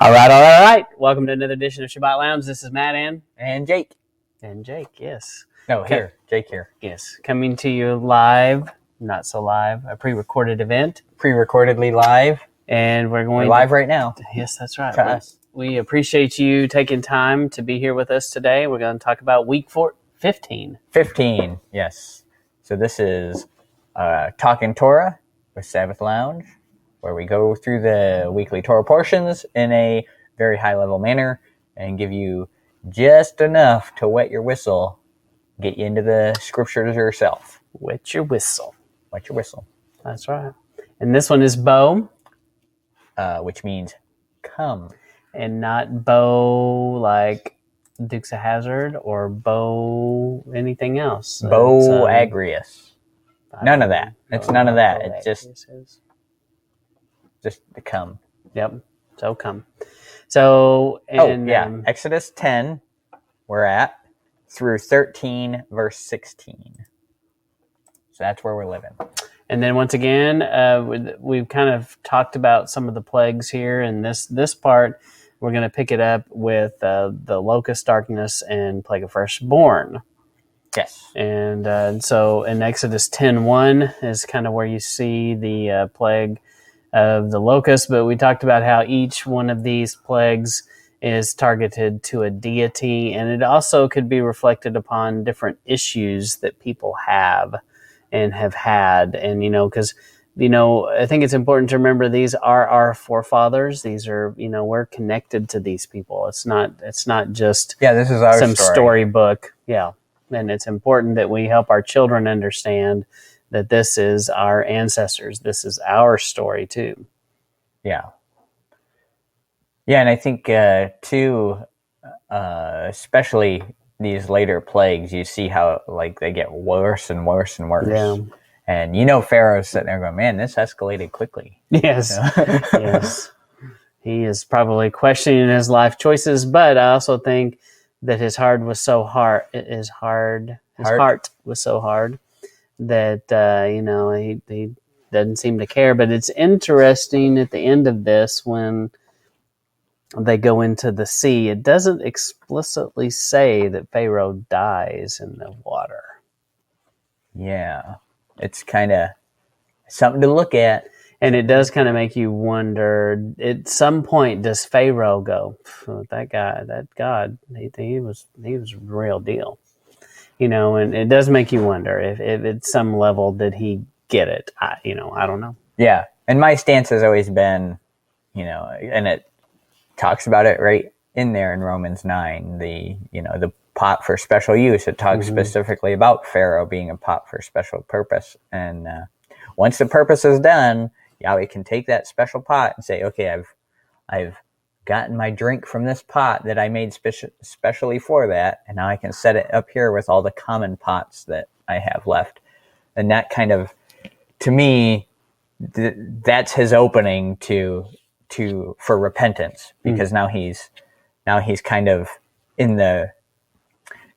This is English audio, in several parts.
All right. Welcome to another edition of Shabbat Lounge. This is Matt and Jake. Yes. No, here. Jake here. Yes. Coming to you live, not so live, a pre-recorded event. Pre-recordedly live. And we're live right now. Yes, that's right. To us. We appreciate you taking time to be here with us today. We're going to talk about week 15. 15, yes. So this is Talking Torah with Sabbath Lounge, where we go through the weekly Torah portions in a very high-level manner and give you just enough to wet your whistle, get you into the scriptures yourself. Wet your whistle. Wet your whistle. That's right. And this one is Bo. Which means come. And not Bo like Dukes of Hazzard or Bo anything else. Bo Agrius. None of that. It's none of that. It's just to come. Yep. So come. So, Exodus 10, we're at, through 13, verse 16. So that's where we're living. And then once again, we've kind of talked about some of the plagues here. And this part, we're going to pick it up with the locust darkness and plague of firstborn. Yes. And so in Exodus 10:1 is kind of where you see the plague of the locust. But we talked about how each one of these plagues is targeted to a deity. And it also could be reflected upon different issues that people have and have had. And, because, I think it's important to remember these are our forefathers. These are, we're connected to these people. It's not just this is our storybook. Yeah. And it's important that we help our children understand that this is our ancestors. This is our story too. Yeah. Yeah. And I think, too, especially these later plagues, you see how they get worse and worse and worse. Yeah. And Pharaoh's sitting there going, man, this escalated quickly. Yes. Yes. He is probably questioning his life choices, but I also think that his heart was so hard. His heart was so hard that he doesn't seem to care. But it's interesting at the end of this when they go into the sea, it doesn't explicitly say that Pharaoh dies in the water. Yeah. It's kind of something to look at. And it does kind of make you wonder, at some point, does Pharaoh go, that God, he was the real deal. And it does make you wonder if at some level did he get it? I don't know. Yeah. And my stance has always been, and it talks about it right in there in Romans 9, the pot for special use. It talks specifically about Pharaoh being a pot for special purpose. And once the purpose is done, Yahweh can take that special pot and say, okay, I've gotten my drink from this pot that I made specially for that, and now I can set it up here with all the common pots that I have left. And that kind of, to me, that's his opening for repentance, because now he's kind of in the,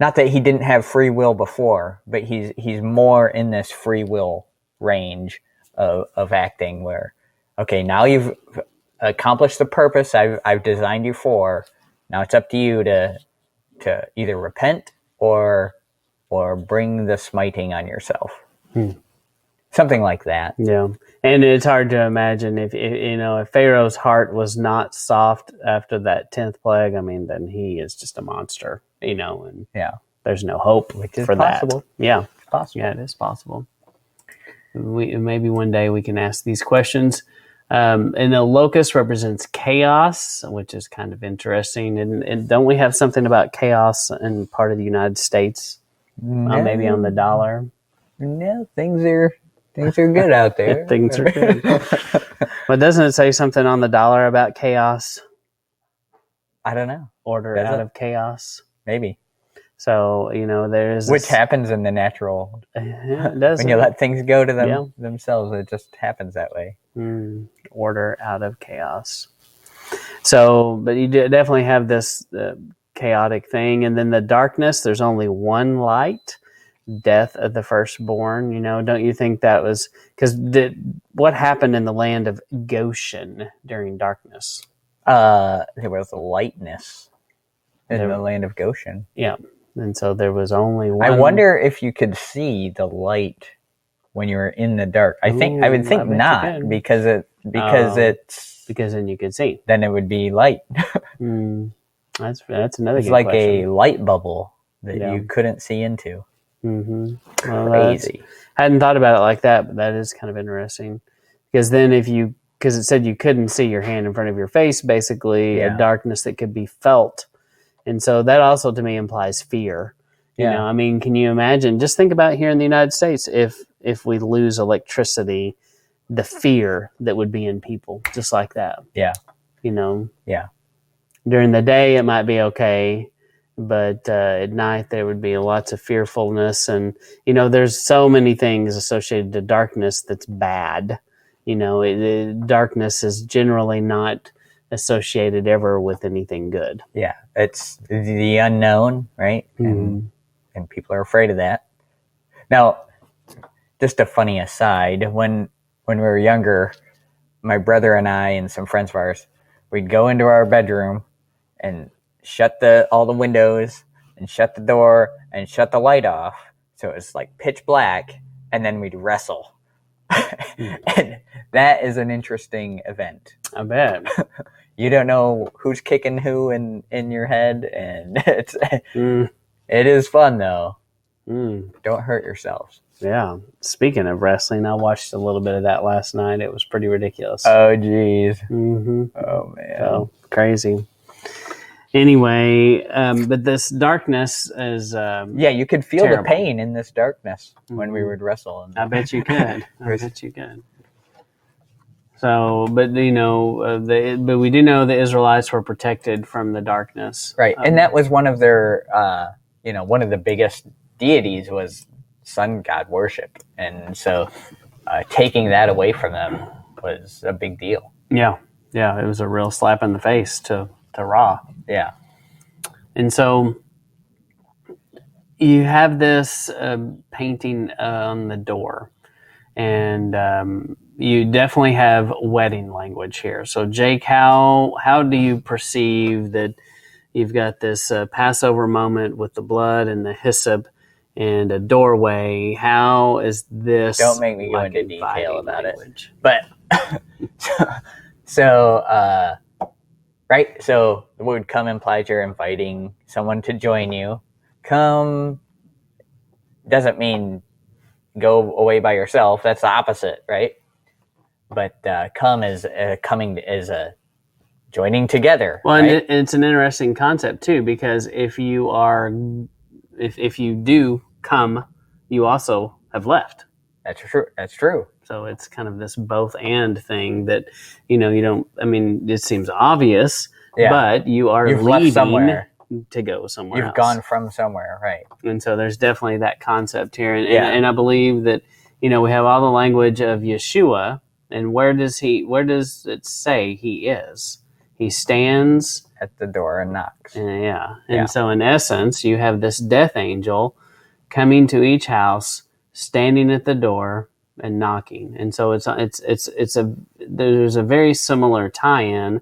not that he didn't have free will before, but he's more in this free will range of acting where, okay, now you've accomplished the purpose I've designed you for. Now it's up to you to either repent or bring the smiting on yourself. Something like that. Yeah. And it's hard to imagine if Pharaoh's heart was not soft after that 10th plague, then he is just a monster, and there's no hope for possible. That. Yeah. It's possible. Yeah, it is possible. Maybe one day we can ask these questions. And the locust represents chaos, which is kind of interesting. And don't we have something about chaos in part of the United States? No. Maybe on the dollar? No, things are good out there. Things are good. But doesn't it say something on the dollar about chaos? I don't know. Order out of chaos? Maybe. So, there's... Which happens in the natural... it does. When you let things go to themselves, it just happens that way. Order out of chaos. So, but you definitely have this chaotic thing. And then the darkness, there's only one light. Death of the firstborn, don't you think that was... Because what happened in the land of Goshen during darkness? There was lightness in the land of Goshen. Yeah. And so there was only one. I wonder if you could see the light when you were in the dark. I would think not, because then you could see. Then it would be light. That's another. It's good like question. a light bubble that you couldn't see into. Well, Crazy. I hadn't thought about it like that, but that is kind of interesting. Because then because it said you couldn't see your hand in front of your face, basically a darkness that could be felt. And so that also to me implies fear. You know, I mean, can you imagine? Just think about here in the United States, if we lose electricity, the fear that would be in people, just like that. Yeah. You know? Yeah. During the day, it might be okay, but at night there would be lots of fearfulness. And, you know, there's so many things associated to darkness that's bad. You know, darkness is generally not associated ever with anything good. Yeah. It's the unknown, right? And people are afraid of that. Now, just a funny aside, when we were younger, my brother and I and some friends of ours, we'd go into our bedroom and shut all the windows and shut the door and shut the light off. So it was like pitch black, and then we'd wrestle. And that is an interesting event. I bet. You don't know who's kicking who in your head, and it is fun though. Don't hurt yourselves. Yeah. Speaking of wrestling, I watched a little bit of that last night. It was pretty ridiculous. Oh, geez. Oh, man. So crazy. Anyway, but this darkness is you could feel terrible. The pain in this darkness when we would wrestle. I bet you could. I bet you could. So, but you know, but we do know the Israelites were protected from the darkness, right? And that was one of their, one of the biggest deities was sun god worship, and so taking that away from them was a big deal. Yeah, it was a real slap in the face to Ra. Yeah, and so you have this painting on the door, and you definitely have wedding language here. So, Jake, how do you perceive that you've got this Passover moment with the blood and the hyssop and a doorway? How is this? Don't make me go into detail about language? It. But right. So the word "come" implies you're inviting someone to join you. Come doesn't mean go away by yourself. That's the opposite, right? But come is coming is a joining together. Well, right? And it's an interesting concept too, because if you do come, you also have left. That's true. So it's kind of this both and thing that, you don't, I mean, it seems obvious, but you've leaving left somewhere to go somewhere else. You've gone from somewhere, right? And so there's definitely that concept here. And I believe that, we have all the language of Yeshua, and where does it say he is? He stands at the door and knocks. And so in essence, you have this death angel coming to each house, standing at the door and knocking. And so there's a very similar tie-in.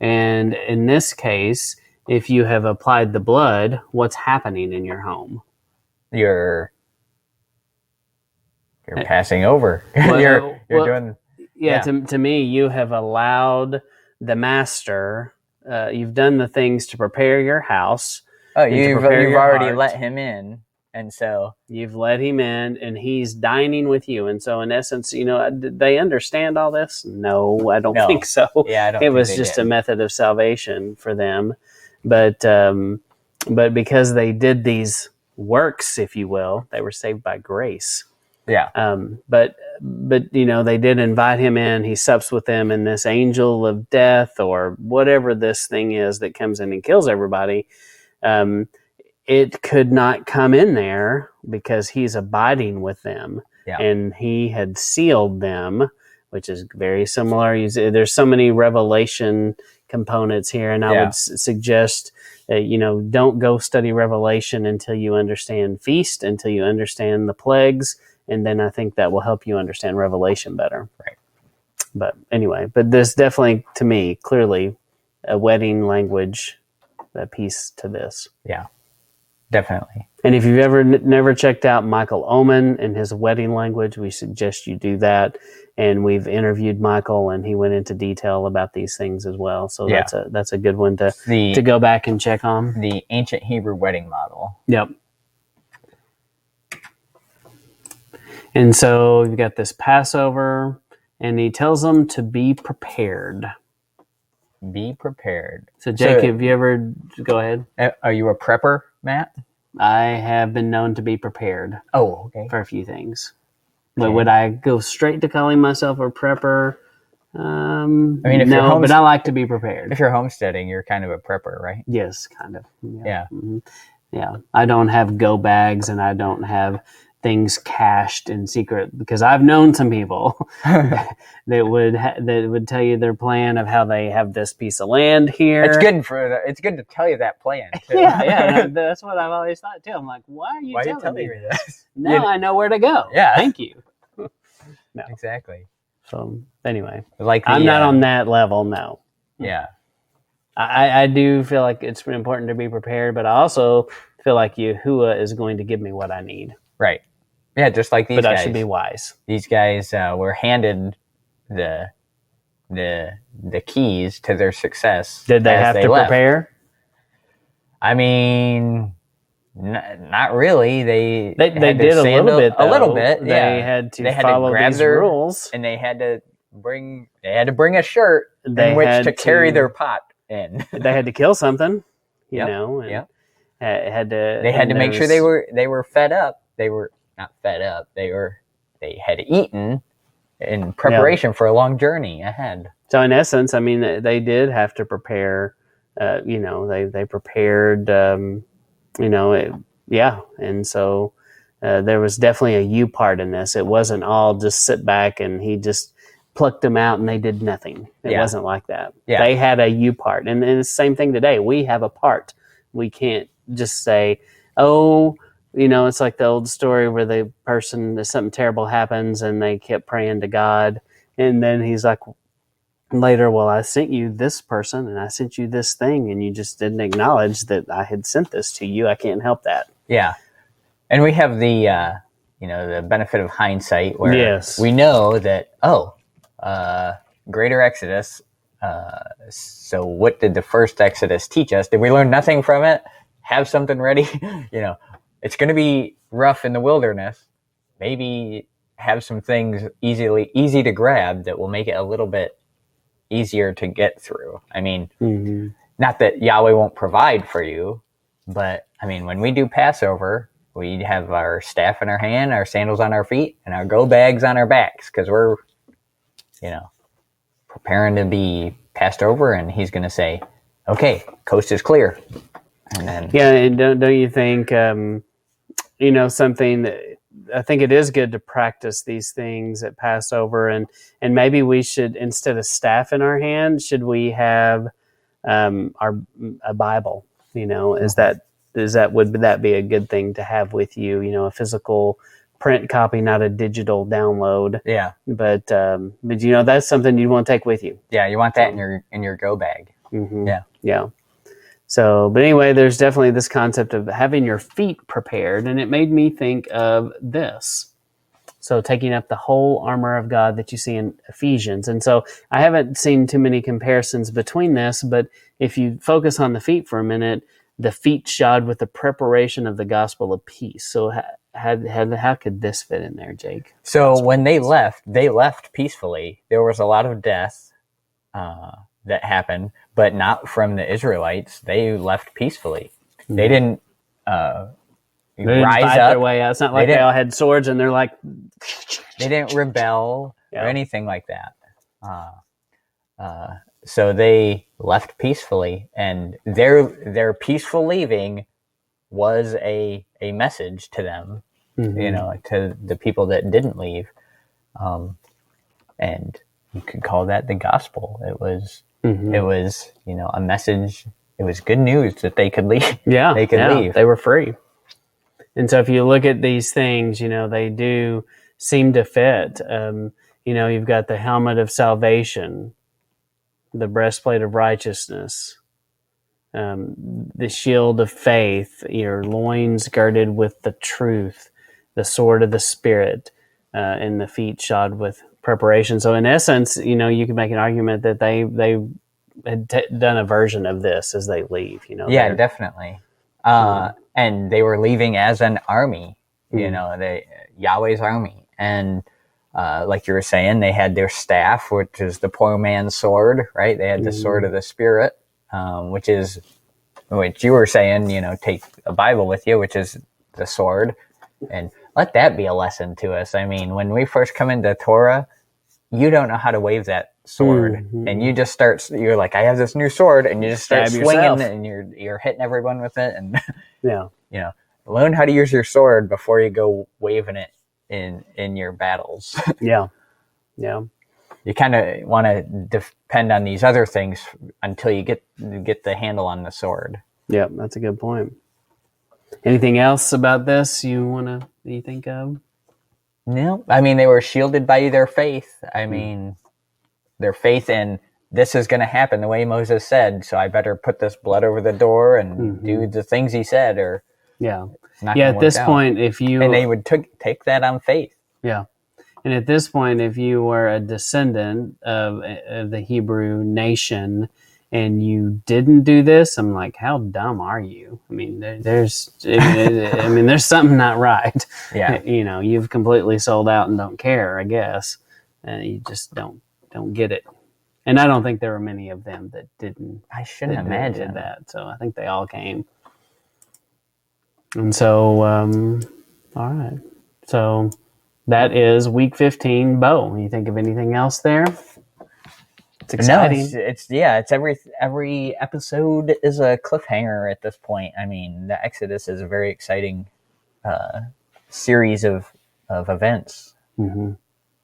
And in this case, if you have applied the blood, what's happening in your home? You're passing over. You're doing. To me, you have allowed the master. You've done the things to prepare your house. Oh, you've already let him in, and so you've let him in, and he's dining with you. And so, in essence, did they understand all this? No, I don't think so. Yeah, I don't. It was just a method of salvation for them, but because they did these works, if you will, they were saved by grace. Yeah. But they did invite him in. He sups with them, and this angel of death, or whatever this thing is that comes in and kills everybody, it could not come in there because he's abiding with them. Yeah. And he had sealed them, which is very similar. There's so many revelation components here, and I would suggest don't go study Revelation until you understand feast, until you understand the plagues. And then I think that will help you understand Revelation better. Right. But anyway, this definitely, to me, clearly a wedding language piece to this. Yeah, definitely. And if you've ever never checked out Michael Oman and his wedding language, we suggest you do that. And we've interviewed Michael, and he went into detail about these things as well. So that's a good one to go back and check on. The ancient Hebrew wedding model. Yep. And so you've got this Passover, and he tells them to be prepared. Be prepared. So, Jake, have you ever... Go ahead. Are you a prepper, Matt? I have been known to be prepared. Oh, okay. For a few things. But would I go straight to calling myself a prepper? I mean, but I like to be prepared. If you're homesteading, you're kind of a prepper, right? Yes, kind of. Yeah. Mm-hmm. Yeah. I don't have go bags, and I don't have things cached in secret, because I've known some people that would tell you their plan of how they have this piece of land here. It's good to tell you that plan too. Yeah, that's what I've always thought too. I'm like, why are you telling me this? Now I know where to go. Yeah, thank you. No, exactly. So anyway, I'm not on that level. No. Yeah, I do feel like it's important to be prepared, but I also feel like Yahuwah is going to give me what I need. Right. Yeah, just like these guys. But I should be wise. These guys were handed the keys to their success. Did they have to prepare? I mean, not really. They did a little bit. Though. A little bit. Yeah. They had to follow these rules, and they had to bring a shirt in which to carry their pot in. They had to kill something, you know. And They had to make sure they were fed up. They were not fed up. They had eaten in preparation for a long journey ahead. So in essence, I mean, they did have to prepare. They prepared. And so there was definitely a you part in this. It wasn't all just sit back and he just plucked them out and they did nothing. It wasn't like that. Yeah. They had a you part, and it's the same thing today. We have a part. We can't just say, oh. It's like the old story where something terrible happens and they kept praying to God. And then he's like, later, well, I sent you this person and I sent you this thing, and you just didn't acknowledge that I had sent this to you. I can't help that. Yeah. And we have the benefit of hindsight where we know that, greater Exodus. So what did the first Exodus teach us? Did we learn nothing from it? Have something ready? It's going to be rough in the wilderness. Maybe have some things easy to grab that will make it a little bit easier to get through. I mean, not that Yahweh won't provide for you, but I mean, when we do Passover, we have our staff in our hand, our sandals on our feet, and our go bags on our backs, because we're, preparing to be passed over, and he's going to say, okay, coast is clear. And then, and don't you think, something that I think it is good to practice these things at Passover, and maybe we should, instead of staff in our hand, should we have a Bible? Would that be a good thing to have with you? A physical print copy, not a digital download. Yeah. But that's something you want to take with you. Yeah, you want that in your go bag. Mm-hmm. Yeah. Yeah. So, but anyway, there's definitely this concept of having your feet prepared, and it made me think of this. So taking up the whole armor of God that you see in Ephesians. And so I haven't seen too many comparisons between this, but if you focus on the feet for a minute, the feet shod with the preparation of the gospel of peace. So how could this fit in there, Jake? So when they left peacefully. There was a lot of death that happened, but not from the Israelites. They left peacefully. Mm-hmm. They didn't rise up their way out. It's not like they all had swords and they're like... They didn't rebel or anything like that. So they left peacefully, and their peaceful leaving was a message to them, to the people that didn't leave. And you could call that the gospel. It was, a message. It was good news that they could leave. Yeah. They could leave. They were free. And so if you look at these things, they do seem to fit. You've got the helmet of salvation. the breastplate of righteousness, the shield of faith, your loins girded with the truth, the sword of the Spirit, and the feet shod with preparation. So in essence, you can make an argument that they had done a version of this as they leave. Yeah, definitely. And they were leaving as an army, Yahweh's army. And like you were saying, they had their staff, which is the poor man's sword, right? They had the sword of the Spirit, which you were saying, take a Bible with you, which is the sword. And let that be a lesson to us. I mean, when we first come into Torah, you don't know how to wave that sword, and you just you're like, I have this new sword, and you just start swinging, and you're hitting everyone with it, and learn how to use your sword before you go waving it in your battles. You kind of want to depend on these other things until you get the handle on the sword. Yeah, that's a good point. Anything else about this you think of? No, I mean, they were shielded by their faith. I mean, their faith in this is going to happen the way Moses said, so I better put this blood over the door and do the things he said, or it's not at this point, and they would take that on faith. Yeah, and at this point, if you were a descendant of the Hebrew nation and you didn't do this, I'm like, how dumb are you? I mean, there's something not right. Yeah, you've completely sold out and don't care, I guess. You just don't get it. And I don't think there were many of them that didn't. I shouldn't imagine that. So I think they all came. And so, all right. So that is week 15. Bo, you think of anything else there? It's exciting. No, it's every episode is a cliffhanger at this point. I mean, the Exodus is a very exciting series of events. Mm-hmm.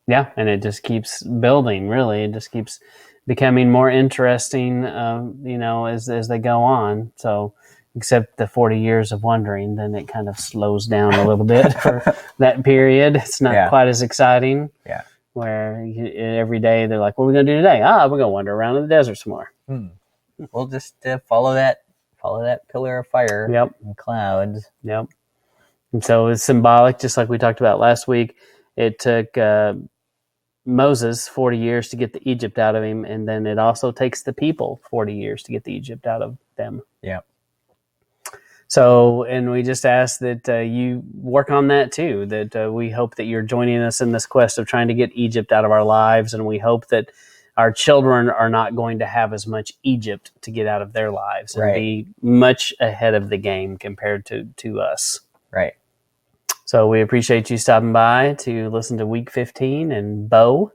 Yeah, and it just keeps building, really. It just keeps becoming more interesting, as they go on. So, except the 40 years of wondering, then it kind of slows down a little bit for that period. It's not quite as exciting. Yeah. Where every day they're like, what are we going to do today? We're going to wander around in the desert some more. We'll just follow that pillar of fire and clouds. Yep. And so it's symbolic, just like we talked about last week. It took Moses 40 years to get the Egypt out of him, and then it also takes the people 40 years to get the Egypt out of them. Yeah. So, and we just ask that you work on that too, that we hope that you're joining us in this quest of trying to get Egypt out of our lives, and we hope that our children are not going to have as much Egypt to get out of their lives and be much ahead of the game compared to us. Right. So we appreciate you stopping by to listen to week 15 and Bo.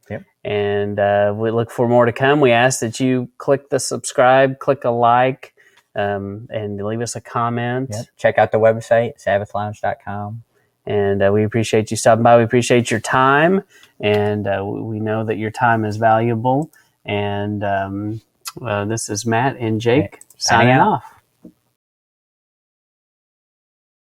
Yep. And we look for more to come. We ask that you click the subscribe, click a like, and leave us a comment. Yep. Check out the website, sabbathlounge.com. And we appreciate you stopping by. We appreciate your time. And we know that your time is valuable. And this is Matt and Jake signing off.